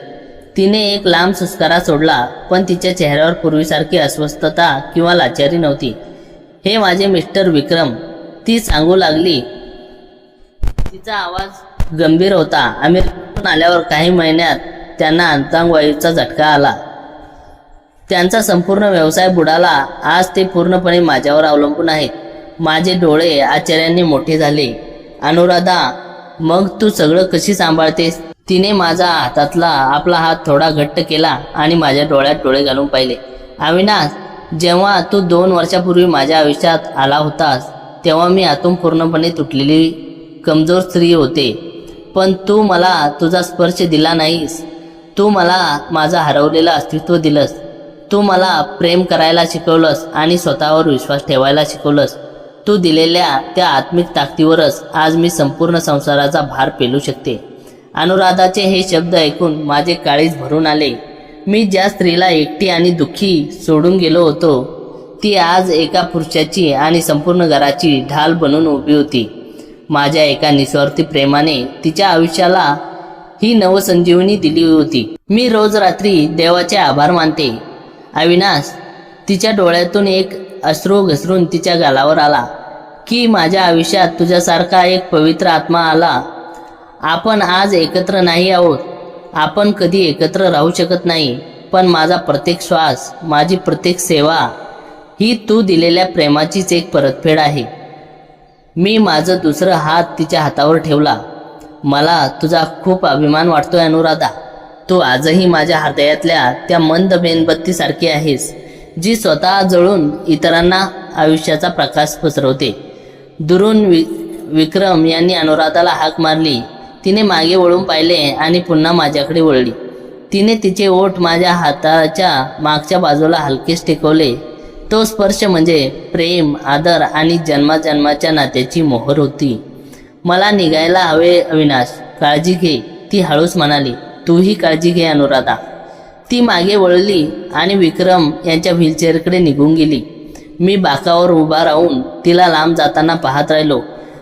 तिने एक लांब सुस्कारा सोडला, पण तिच्या चेहऱ्यावर पूर्वीसारखी अस्वस्थता किंवा लाचारी नव्हती. हे माझे मिस्टर विक्रम, ती सांगू लागली. तिचा आवाज गंभीर होता. अमेरिकेतून आल्यावर काही महिन्यात त्यांना अंतर्वायूचा झटका आला. त्यांचा संपूर्ण व्यवसाय बुडाला. आज ते पूर्णपणे माझ्यावर अवलंबून आहेत. माझे डोळे आश्चर्याने मोठे झाले. अनुराधा, मग तू सगळं कशी सांभाळतेस? तिने माझा हातातला आपला हात थोडा घट्ट केला आणि माझ्या डोळ्यात डोळे घालून पाहिले. अविनाश, जेव्हा तू 2 वर्षापूर्वी माझ्या आयुष्यात आला होतास, तेव्हा मी आतून पूर्णपणे तुटलेली कमजोर स्त्री होते. पण तू मला तुझा स्पर्श दिला नाहीस. तू मला माझं हरवलेलं अस्तित्व दिलंस. तू मला प्रेम करायला शिकवलंस आणि स्वतःवर विश्वास ठेवायला शिकवलंस. तू दिलेल्या त्या आत्मिक ताकदीवरच आज मी संपूर्ण संसाराचा भार पेलू शकते. अनुराधाचे हे शब्द ऐकून माझे काळीज भरून आले. मी ज्या स्त्रीला एकटी आणि दुःखी सोडून गेलो होतो, ती आज एका पुरुषाची आणि संपूर्ण घराची ढाल बनून उभी होती. माझ्या एका निस्वार्थी प्रेमाने तिच्या आयुष्याला ही नवसंजीवनी दिली होती. मी रोज रात्री देवाचे आभार मानते. अविनाश. तिच्या डोळ्यातून एक अश्रू घसरून तिच्या गालावर आला. की माझ्या आयुष्यात तुझ्यासारखा एक पवित्र आत्मा आला. आपण आज एकत्र नाही आहोत. आपण कधी एकत्र राहू शकत नाही. पण माझा प्रत्येक श्वास, माझी प्रत्येक सेवा ही तू दिलेल्या प्रेमाचीच एक परतफेड आहे. मी माझं दुसरं हात तिच्या हातावर ठेवला. मला तुझा खूप अभिमान वाटतोय अनुराधा. तू आजही माझ्या हृदयातल्या त्या मंद मेणबत्तीसारखी आहेस, जी स्वतः जळून इतरांना आयुष्याचा प्रकाश पसरवते. दुरून विक्रम यांनी अनुराधाला हाक मारली. तिने मागे वळून पाहिले आणि पुन्हा माझ्याकडे वळली. तिने तिचे ओठ माझ्या हाताच्या मागच्या बाजूला हलकेच टेकवले. तो स्पर्श म्हणजे प्रेम, आदर आणि जन्माजन्माच्या नात्याची मोहर होती. मला निघायला हवे अविनाश. काळजी घे, ती हळूच म्हणाली. तूही काळजी घे अनुराधा. ती मागे वळली आणि विक्रम यांच्या व्हीलचेअरकडे निघून गेली. मी बाकावर उभा राहून तिला लांब जाताना पाहत राहिलो.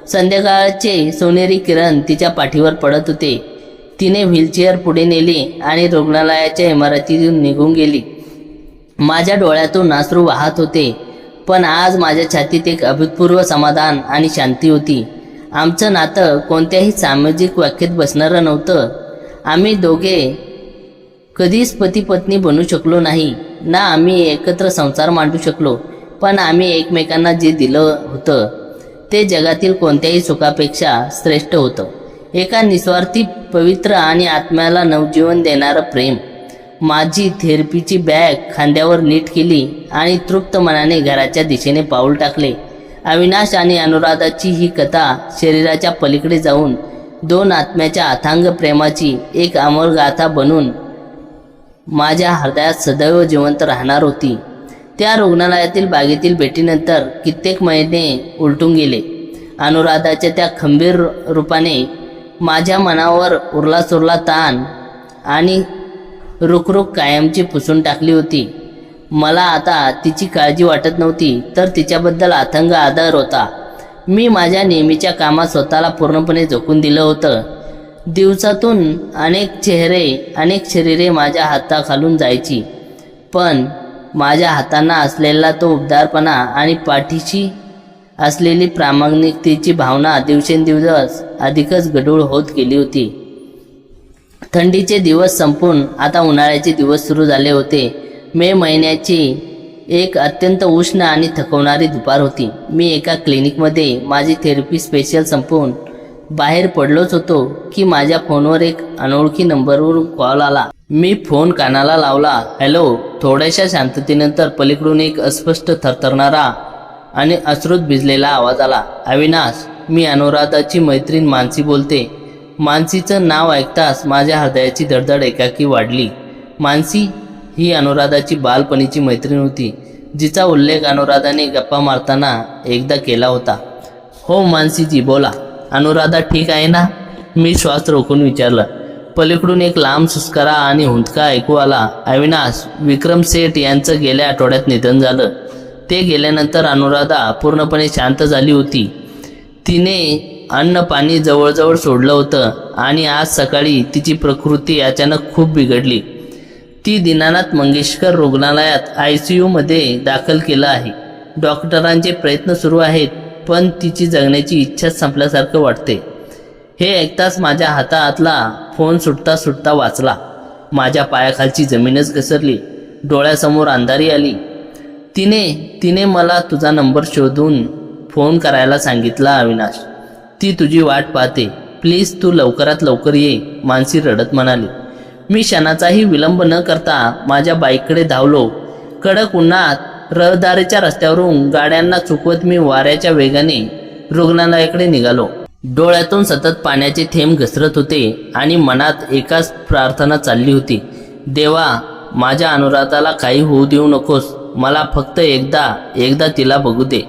संध्याकाळचे सोनेरी किरण तिच्या पाठीवर पडत होते. तिने व्हीलचेअर पुढे नेली आणि रुग्णालयाच्या इमारतीतून निघून गेली. माझ्या डोळ्यातून अश्रू वाहत होते, पण आज माझ्या छातीत एक अभूतपूर्व समाधान आणि शांती होती. आमचं नातं कोणत्याही सामाजिक व्याख्येत बसणारं नव्हतं. आम्ही दोघे कधीच पती पत्नी बनू शकलो नाही, ना आम्ही एकत्र संसार मांडू शकलो. पण आम्ही एकमेकांना जे दिलं होतं ते जगातील कोणत्याही सुखापेक्षा श्रेष्ठ होतं. एका निस्वार्थी, पवित्र आणि आत्म्याला नवजीवन देणारं प्रेम. माझी थेरपीची बॅग खांद्यावर नीट केली आणि तृप्त मनाने घराच्या दिशेने पाऊल टाकले. अविनाश आणि अनुराधाची ही कथा शरीराच्या पलीकडे जाऊन 2 आत्म्याच्या अथांग प्रेमाची एक अमर गाथा बनून माझ्या हृदयात सदैव जिवंत राहणार होती. त्या रुग्णालयातील बागेतील भेटीनंतर कित्येक महिने उलटून गेले. अनुराधाच्या त्या खंबीर रूपाने माझ्या मनावर उरला सुरला ताण आणि रुखरुख कायमची पुसून टाकली होती. मला आता तिची काळजी वाटत नव्हती, तर तिच्याबद्दल अथांग आदर होता. मी माझ्या नेहमीच्या कामात स्वतःला पूर्णपणे झोकून दिलं होतं. दिवसातून अनेक चेहरे, अनेक शरीरे माझ्या हाताखालून जायची, पण माझ्या हातांना असलेला तो उबदारपणा आणि पाठीशी असलेली प्रामाणिकतेची भावना दिवसेंदिवस अधिकच गढूळ होत गेली होती. थंडीचे दिवस संपून आता उन्हाळ्याचे दिवस सुरू झाले होते. मे महिन्याची एक अत्यंत उष्ण आणि थकवणारी दुपार होती. मी एका क्लिनिकमध्ये माझी थेरपी स्पेशल संपवून बाहेर पडलोच होतो की माझ्या फोनवर एक अनोळखी नंबरवरून कॉल आला. मी फोन कानाला लावला. हॅलो. थोड्याशा शांततेनंतर पलीकडून एक अस्पष्ट थरथरणारा आणि अश्रूत भिजलेला आवाज आला. अविनाश, मी अनुराधाची मैत्रीण मानसी बोलते. मानसीचं नाव ऐकताच माझ्या हृदयाची धडधड एकाकी वाढली. मानसी ही अनुराधाची बालपणीची मैत्रीण होती, जिचा उल्लेख अनुराधाने गप्पा मारताना एकदा केला होता. हो मानसीजी, बोला. अनुराधा ठीक आहे ना? मी श्वास रोखून विचारलं. पलीकडून एक लांब सुस्कारा आणि हुंदका ऐकू आला. अविनाश, विक्रम सेठ यांचं गेल्या आठवड्यात निधन झालं. ते गेल्यानंतर अनुराधा पूर्णपणे शांत झाली होती. तिने अन्न पाणी जवळजवळ सोडलं होतं आणि आज सकाळी तिची प्रकृती अचानक खूप बिघडली. ती दीनानाथ मंगेशकर रुग्णालयात ICU मध्ये दाखल केलं आहे. डॉक्टरांचे प्रयत्न सुरू आहेत, पण तिची जगण्याची इच्छाच संपल्यासारखं वाटते. हे ऐकताच माझ्या हातातला फोन सुटता सुटता वाचला. माझ्या पायाखालची जमीनच घसरली. डोळ्यासमोर अंधारी आली. तिने मला तुझा नंबर शोधून फोन करायला सांगितला. अविनाश, ती तुझी वाट पाहते. प्लीज तू लवकरात लवकर ये, मानसी रडत म्हणाली. मी क्षणाचाही विलंब न करता माझ्या बाईककडे धावलो. कडक उन्हात रहदारीच्या रस्त्यावरून गाड्यांना चुकवत मी वाऱ्याच्या वेगाने रुग्णालयाकडे निघालो. डोळ्यातून सतत पाण्याचे थेंब घसरत होते आणि मनात एकाच प्रार्थना चालली होती. देवा, माझ्या अनुराधाला काही होऊ देऊ नकोस. मला फक्त एकदा तिला बघू दे.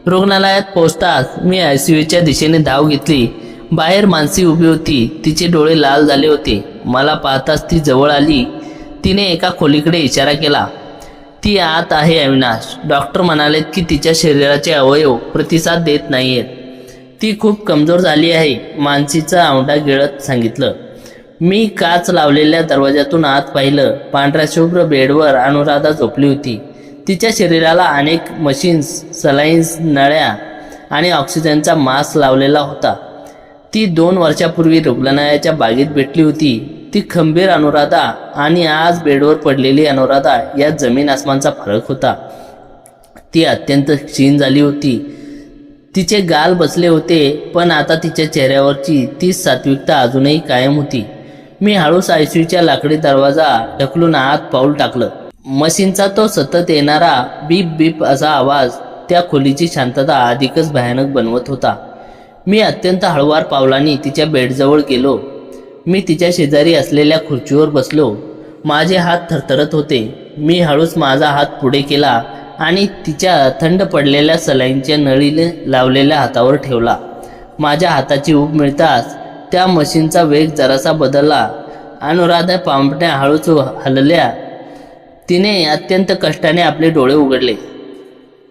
रुग्णालयात पोहोचताच मी ICUच्या दिशेने धाव घेतली. बाहेर मानसी उभी होती. तिचे डोळे लाल झाले होते. मला पाहताच ती जवळ आली. तिने एका खोलीकडे इशारा केला. ती आत आहे अविनाश. डॉक्टर म्हणालेत की तिच्या शरीराचे अवयव प्रतिसाद देत नाहीयेत. ती खूप कमजोर झाली आहे, मानसीचा आवडा गिळत सांगितलं. मी काच लावलेल्या दरवाजातून आत पाहिलं. पांढऱ्या शुभ्र बेडवर अनुराधा झोपली होती. तिच्या शरीराला अनेक मशीन्स, सलाईन्स, नळ्या आणि ऑक्सिजनचा मास्क लावलेला होता. ती 2 वर्षापूर्वी रुग्णालयाच्या बागेत भेटली होती. ती खंबीर अनुराधा आणि आज बेडवर पडलेली अनुराधा यात जमीन आसमानचा फरक होता. ती अत्यंत क्षीण झाली होती. तिचे गाल बसले होते, पण आता तिच्या चेहऱ्यावरची तीच सात्विकता अजूनही कायम होती. मी हळूच ICUच्या लाकडी दरवाजा ढकलून आत पाऊल टाकलं. मशीनचा तो सतत येणारा बीप बीप असा आवाज त्या खोलीची शांतता अधिकच भयानक बनवत होता. मी अत्यंत हळुवार पावलांनी तिच्या बेडजवळ गेलो. मी तिच्या शेजारी असलेल्या खुर्चीवर बसलो. माझे हात थरथरत होते. मी हळूच माझा हात पुढे केला आणि तिच्या थंड पडलेल्या सलाईनच्या नळीने लावलेल्या हातावर ठेवला. माझ्या हाताची ऊब मिळताच त्या मशीनचा वेग जरासा बदलला. अनुराधा पांपट्या हळूच हलल्या. तिने अत्यंत कष्टाने आपले डोळे उघडले.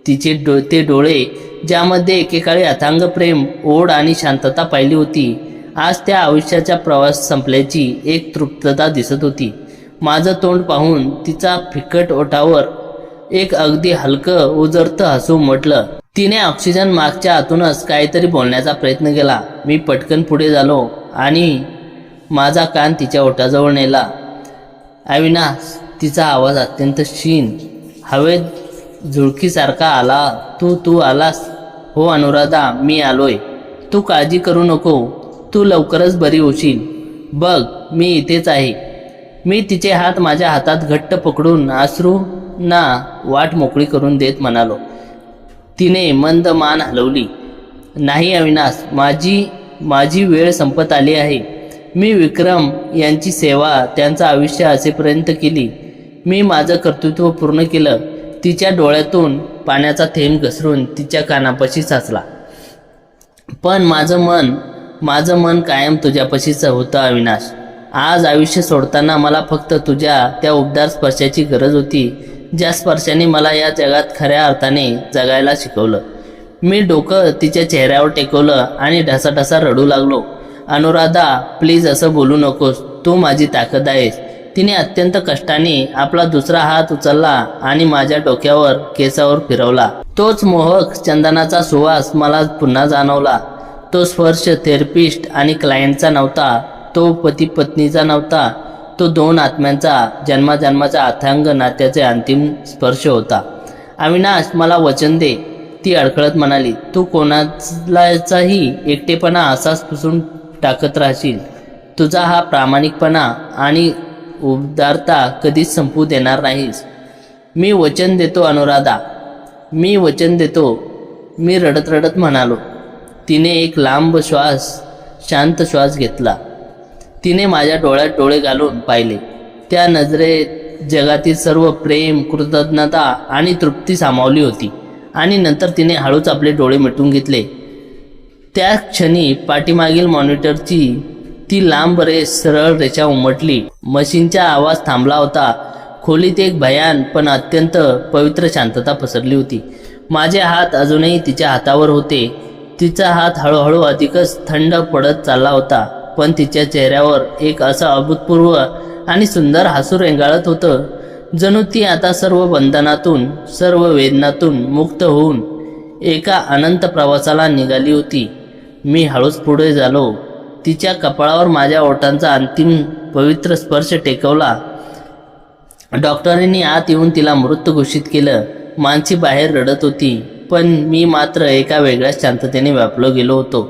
तिचे ते डोळे, ज्यामध्ये एकेकाळी अथांग प्रेम, ओढ आणि शांतता पाहिली होती, आज त्या आयुष्याचा प्रवास संपल्याची एक तृप्तता दिसत होती. माझं तोंड पाहून तिचा फिकट ओठावर एक अगदी हलकं उजरतं हसू उमटलं. तिने ऑक्सिजन मास्कच्या आतूनच काहीतरी बोलण्याचा प्रयत्न केला. मी पटकन पुढे झालो आणि माझा कान तिच्या ओठाजवळ नेला. अविनाश, तिचा आवाज अत्यंत क्षीण, हवेत झुळकीसारखा आला. तू आलास? हो अनुराधा, मी आलोय. तू काळजी करू नको. तू लवकरच बरी होशील. बघ, मी इथेच आहे. मी तिचे हात माझ्या हातात घट्ट पकडून अश्रूंना वाट मोकळी करून देत म्हणालो. तिने मंद मान हलवली. नाही अविनाश, माझी वेळ संपत आली आहे. मी विक्रम यांची सेवा त्यांचं आयुष्य असेपर्यंत केली. मी माझं कर्तृत्व पूर्ण केलं. तिच्या डोळ्यातून पाण्याचा थेंब घसरून तिच्या कानापाशी साचला. पण माझं मन कायम तुझ्यापाशीच होतं अविनाश. आज आयुष्य सोडताना मला फक्त तुझ्या त्या उबदार स्पर्शाची गरज होती, ज्या स्पर्शाने मला या जगात खऱ्या अर्थाने जगायला शिकवलं. मी डोकं तिच्या चेहऱ्यावर टेकवलं आणि ढसाढसा रडू लागलो. अनुराधा, प्लीज असं बोलू नकोस. तू माझी ताकद आहेस. तिने अत्यंत कष्टाने आपला दुसरा हात उचलला आणि माझ्या डोक्यावर केसावर फिरवला. तोच मोहक चंदनाचा सुवास मला पुन्हा जाणवला. तो स्पर्श थेरपिस्ट आणि क्लायंटचा नव्हता, तो पती पत्नीचा नव्हता, तो दोन आत्म्यांचा जन्माजन्माच्या अथांग नात्याचे अंतिम स्पर्श होता. अविनाश, मला वचन दे, ती अडखळत म्हणाली. तू कोणाचाही एकटेपणा असाच पुसून टाकत राहशील. तुझा हा प्रामाणिकपणा आणि उदारता कधीच संपू देणार नाहीस. मी वचन देतो अनुराधा, मी वचन देतो, मी रडत रडत म्हणालो. तिने एक लांब शांत श्वास घेतला. तिने माझ्या डोळ्यात डोळे घालून पाहिले. त्या नजरेत जगातील सर्व प्रेम, कृतज्ञता आणि तृप्ती सामावली होती. आणि नंतर तिने हळूच आपले डोळे मिटून घेतले. त्या क्षणी पाठीमागील मॉनिटरची ती लांब सरळ रेषा उमटली. मशीनचा आवाज थांबला होता. खोलीत एक भयान पण अत्यंत पवित्र शांतता पसरली होती. माझे हात अजूनही तिच्या हातावर होते. तिचा हात हळूहळू अधिकच थंड पडत चालला होता, पण तिच्या चेहऱ्यावर एक असं अभूतपूर्व आणि सुंदर हसू रेंगाळत होतं, जणू ती आता सर्व बंधनातून, सर्व वेदनातून मुक्त होऊन एका अनंत प्रवासाला निघाली होती. मी हळूच पुढे झालो. तिच्या कपाळावर माझ्या ओठांचा अंतिम पवित्र स्पर्श टेकवला. डॉक्टरांनी आत येऊन तिला मृत घोषित केलं. मानसी बाहेर रडत होती, पण मी मात्र एका वेगळ्याच शांततेने व्यापलो गेलो होतो.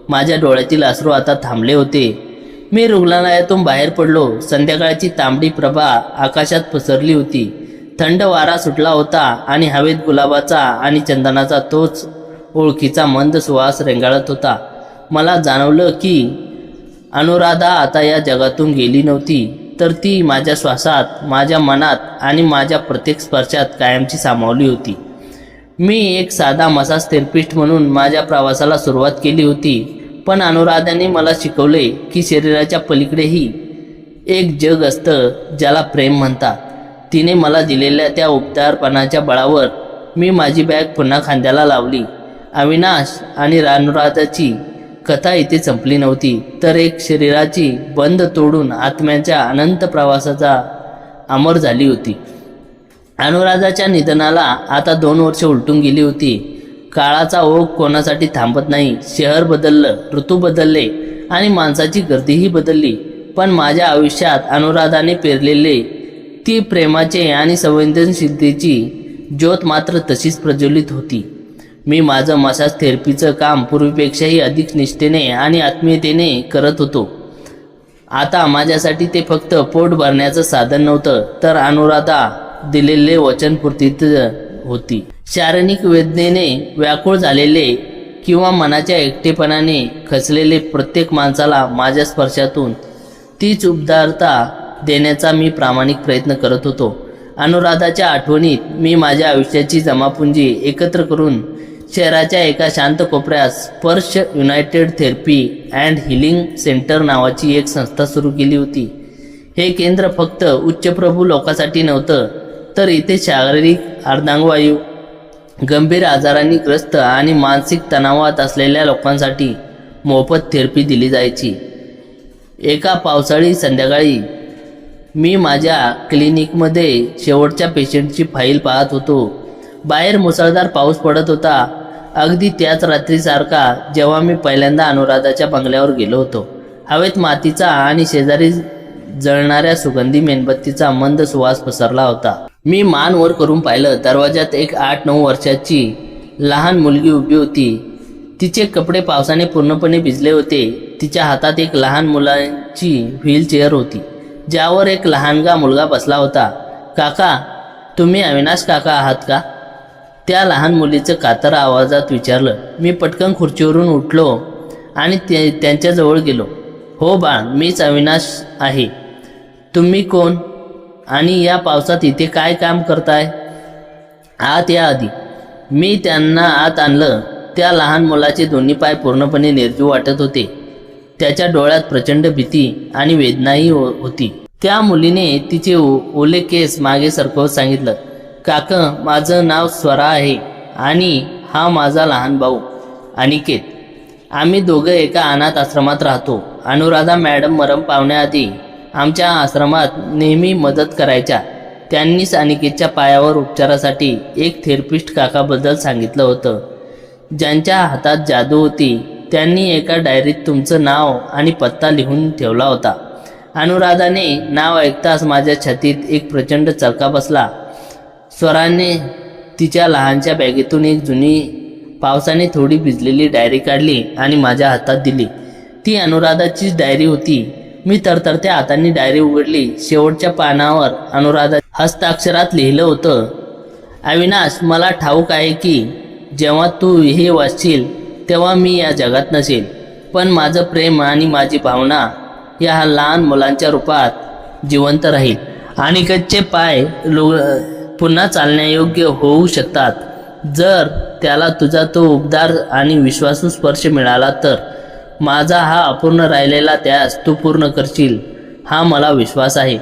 माझ्या डोळ्यातील अश्रू आता थांबले होते. मी रुग्णालयातून बाहेर पडलो. संध्याकाळची तांबडी प्रभा आकाशात पसरली होती. थंड वारा सुटला होता आणि हवेत गुलाबाचा आणि चंदनाचा तोच ओळखीचा मंद सुवास रेंगाळत होता. मला जाणवलं की अनुराधा आता या जगातून गेली नव्हती, तर ती माझ्या श्वासात, माझ्या मनात आणि माझ्या प्रत्येक स्पर्शात कायमची सामावली होती. मी एक साधा मसाज थेरपिस्ट म्हणून माझ्या प्रवासाला सुरुवात केली होती, पण अनुराधाने मला शिकवले की शरीराच्या पलीकडेही एक जग असतं ज्याला प्रेम म्हणतात. तिने मला दिलेल्या त्या उपचारपणाच्या बळावर मी माझी बॅग पुन्हा खांद्याला लावली. अविनाश आणि अनुराधाची कथा इथे संपली नव्हती, तर एक शरीराची बंध तोडून आत्म्याच्या अनंत प्रवासाचा अमर झाली होती. अनुराधाच्या निधनाला आता 2 वर्ष उलटून गेली होती. काळाचा ओघ कोणासाठी थांबत नाही. शहर बदललं, ऋतू बदलले आणि माणसाची गर्दीही बदलली, पण माझ्या आयुष्यात अनुराधाने पेरलेले ती प्रेमाचे आणि संवेदनशीलतेची ज्योत मात्र तशीच प्रज्वलित होती. मी माझं मसाज थेरपीचं काम पूर्वीपेक्षाही अधिक निष्ठेने आणि आत्मीयतेने करत होतो. आता माझ्यासाठी ते फक्त पोट भरण्याचं साधन नव्हतं, तर अनुराधा दिलेले वचनपूर्तीच होती. शारीरिक वेदनेने व्याकुळ झालेले किंवा मनाच्या एकटेपणाने खचलेले प्रत्येक माणसाला माझ्या स्पर्शातून तीच उबदारता देण्याचा मी प्रामाणिक प्रयत्न करत होतो. अनुराधाच्या आठवणीत मी माझ्या आयुष्याची जमापुंजी एकत्र करून शहराच्या एका शांत कोपऱ्यात स्पर्श United therapy and healing centre नावाची एक संस्था सुरू केली होती. हे केंद्र फक्त उच्चप्रभू लोकांसाठी नव्हतं, तर इथे शारीरिक अर्धांगवायू, गंभीर आजारांनी ग्रस्त आणि मानसिक तणावात असलेल्या लोकांसाठी मोफत थेरपी दिली जायची. एका पावसाळी संध्याकाळी मी माझ्या क्लिनिकमध्ये शेवटच्या पेशंटची फाईल पाहत होतो. बाहेर मुसळधार पाऊस पडत होता, अगदी त्याच रात्रीसारखा जेव्हा मी पहिल्यांदा अनुराधाच्या बंगल्यावर गेलो होतो. हवेत मातीचा आणि शेजारी जळणाऱ्या सुगंधी मेणबत्तीचा मंद सुवास पसरला होता. मी मान वर करून पाहिलं. दरवाजात एक 8-9 वर्षाची लहान मुलगी उभी होती. तिचे कपडे पावसाने पूर्णपणे भिजले होते. तिच्या हातात एक लहान मुलाची व्हीलचेअर होती, ज्यावर एक लहानगा मुलगा बसला होता. काका, तुम्ही अविनाश काका आहात का? त्या लहान मुलीचं कातर आवाजात विचारलं. मी पटकन खुर्चीवरून उठलो आणि त्यांच्याजवळ गेलो. हो बाळ, मीच अविनाश आहे. तुम्ही कोण आणि या पावसात इथे काय काम करताय? आत या आधी. मी त्यांना आत आणलं. त्या लहान मुलाचे दोन्ही पाय पूर्णपणे निर्जीव वाटत होते. त्याच्या डोळ्यात प्रचंड भीती आणि वेदनाही होती. त्या मुलीने तिचे ओले केस मागे सरकवत सांगितलं, काका, माझं नाव स्वरा आहे आणि हा माझा लहान भाऊ अनिकेत. आम्ही दोघं एका अनाथ आश्रमात राहतो. अनुराधा मॅडम मरण पावण्याआधी आमच्या आश्रमात नेहमी मदत करायच्या. त्यांनीच अनिकेतच्या पायावर उपचारासाठी एक थेरपिस्ट काकाबद्दल सांगितलं होतं, ज्यांच्या हातात जादू होती. त्यांनी एका डायरीत तुमचं नाव आणि पत्ता लिहून ठेवला होता. अनुराधाने नाव ऐकताच माझ्या छातीत एक प्रचंड चरका बसला. स्वराने तिच्या लहानच्या बॅगेतून एक जुनी पावसाने थोडी भिजलेली डायरी काढली आणि माझ्या हातात दिली. ती अनुराधाचीच डायरी होती. मी तरतरत्या हातांनी डायरी उघडली. शेवटच्या पानावर अनुराधा हस्ताक्षरात लिहिलं होतं, अविनाश, मला ठाऊक आहे की जेव्हा तू हे वाचशील तेव्हा मी या जगात नसेल, पण माझं प्रेम आणि माझी भावना या लहान मुलांच्या रूपात जिवंत राहील. अनिकेतचे पाय पुन्हा चालण्यायोग्य होऊ शकतात जर त्याला तुझा तो उबदार आणि विश्वासू स्पर्श मिळाला तर. माझा हा अपूर्ण राहिलेला त्यास तू पूर्ण करशील हा मला विश्वास आहे.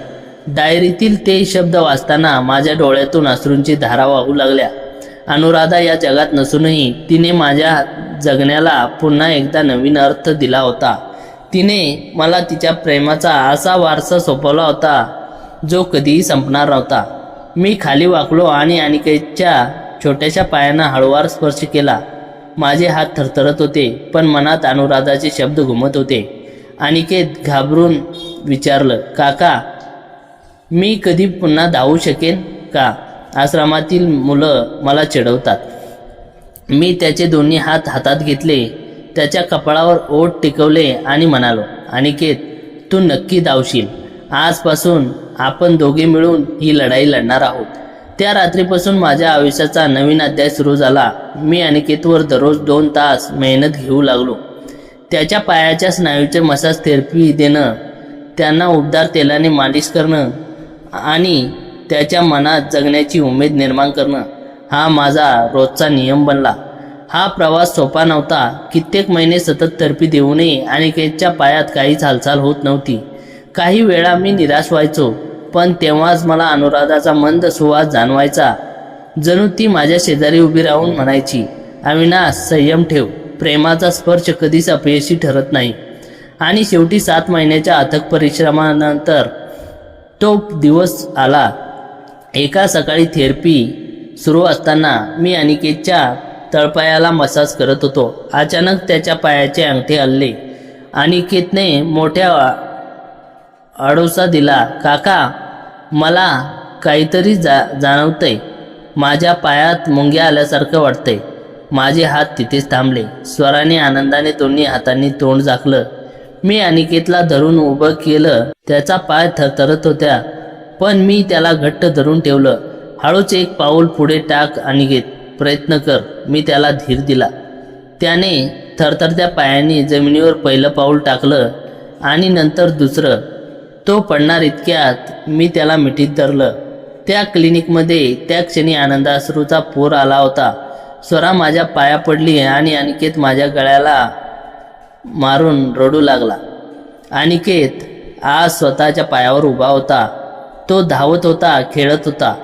डायरीतील ते शब्द वाचताना माझ्या डोळ्यातून अश्रूंची धारा वाहू लागल्या. अनुराधा या जगात नसूनही तिने माझ्या जगण्याला पुन्हा एकदा नवीन अर्थ दिला होता. तिने मला तिच्या प्रेमाचा असा वारसा सोपवला होता जो कधीही संपणार नव्हता. मी खाली वाकलो आणि अनिकेतच्या छोट्याशा पायांना हळूवार स्पर्श केला. माझे हात थरथरत होते, पण मनात अनुराधाचे शब्द घुमत होते. अनिकेत घाबरून विचारलं, काका, मी कधी पुन्हा धावू शकेन का? आश्रमातील मुलं मला चिडवतात. मी त्याचे दोन्ही हात हातात घेतले, त्याच्या कपाळावर ओठ टेकवले आणि म्हणालो, अनिकेत, तू नक्की धावशील. आजपासून आपण दोघे मिळून ही लढाई लढणार आहोत. त्या रात्रीपासून माझ्या आयुष्याचा नवीन अध्याय सुरू झाला. मी अनिकेतवर दररोज 2 तास मेहनत घेऊ लागलो. त्याच्या पायाच्या स्नायूचे मसाज थेरपी देणं, त्यांना उबदार तेलाने मालिश करणं आणि त्याच्या मनात जगण्याची उमेद निर्माण करणं हा माझा रोजचा नियम बनला. हा प्रवास सोपा नव्हता. कित्येक महिने सतत थेरपी देऊनही अनिकेतच्या पायात काहीच हालचाल होत नव्हती. काही वेळा मी निराश व्हायचो, पण तेव्हाच मला अनुराधाचा मंद सुवास जाणवायचा. जणू ती माझ्या शेजारी उभी राहून म्हणायची, अविनाश, संयम ठेव. प्रेमाचा स्पर्श कधीच अपयशी ठरत नाही. आणि शेवटी 7 महिन्याच्या अथक परिश्रमानंतर तो दिवस आला. एका सकाळी थेरपी सुरू असताना मी अनिकेतच्या तळपायाला मसाज करत होतो. अचानक त्याच्या पायाचे अंगठे हलले. अनिकेतने मोठ्या आडोसा दिला. काका, मला काहीतरी जाणवतंय. माझ्या पायात मुंग्या आल्यासारखं वाटतंय. माझे हात तिथेच थांबले. स्वराने आनंदाने दोन्ही हातांनी तोंड झाकलं. मी अनिकेतला धरून उभं केलं. त्याचा पाय थरथरत होत्या, पण मी त्याला घट्ट धरून ठेवलं. हळूच एक पाऊल पुढे टाक अनिकेत, प्रयत्न कर. मी त्याला धीर दिला. त्याने थरथरत्या पायाने जमिनीवर पहिलं पाऊल टाकलं आणि नंतर दुसरं. तो पडणार इतक्यात मी त्याला मिठीत धरलं. त्या क्लिनिकमध्ये त्या क्षणी आनंदाश्रूचा पूर आला होता. स्वरा माझ्या पाया पडली आणि अनिकेत माझ्या गळ्याला मारून रडू लागला. अनिकेत आज स्वतःच्या पायावर उभा होता. तो धावत होता, खेळत होता.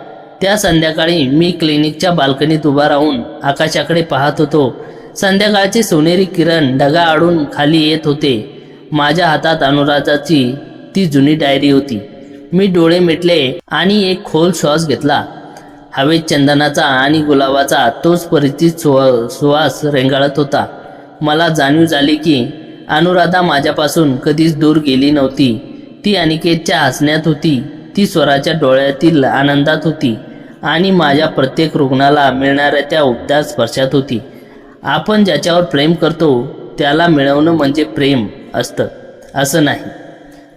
त्या संध्याकाळी मी क्लिनिकच्या बाल्कनीत उभा राहून आकाशाकडे पाहत होतो. संध्याकाळचे सोनेरी किरण ढगाआडून खाली येत होते. माझ्या हातात अनुराधाची ती जुनी डायरी होती. मी डोळे मिटले आणि एक खोल श्वास घेतला. हवेत चंदनाचा आणि गुलाबाचा तोच परिचित सुवास रेंगाळत होता. मला जाणीव झाली की अनुराधा माझ्यापासून कधीच दूर गेली नव्हती. ती अनिकेतच्या हसण्यात होती, ती स्वराच्या डोळ्यातील आनंदात होती आणि माझ्या प्रत्येक रुग्णाला मिळणाऱ्या त्या उबदार स्पर्शात होती. आपण ज्याच्यावर प्रेम करतो त्याला मिळवणं म्हणजे प्रेम असतं असं नाही.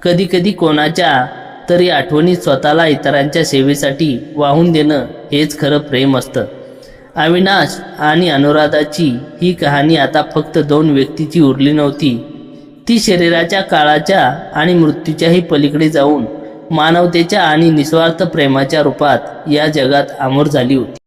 कधीकधी कोणाच्या तरी आठवणीत स्वतःला इतरांच्या सेवेसाठी वाहून देणं हेच खरं प्रेम असतं. अविनाश आणि अनुराधाची ही कहाणी आता फक्त 2 व्यक्तीची उरली नव्हती. ती शरीराच्या, काळाच्या आणि मृत्यूच्याही पलीकडे जाऊन मानवतेच्या आणि निस्वार्थ प्रेमाच्या रूपात या जगात अमर झाली होती.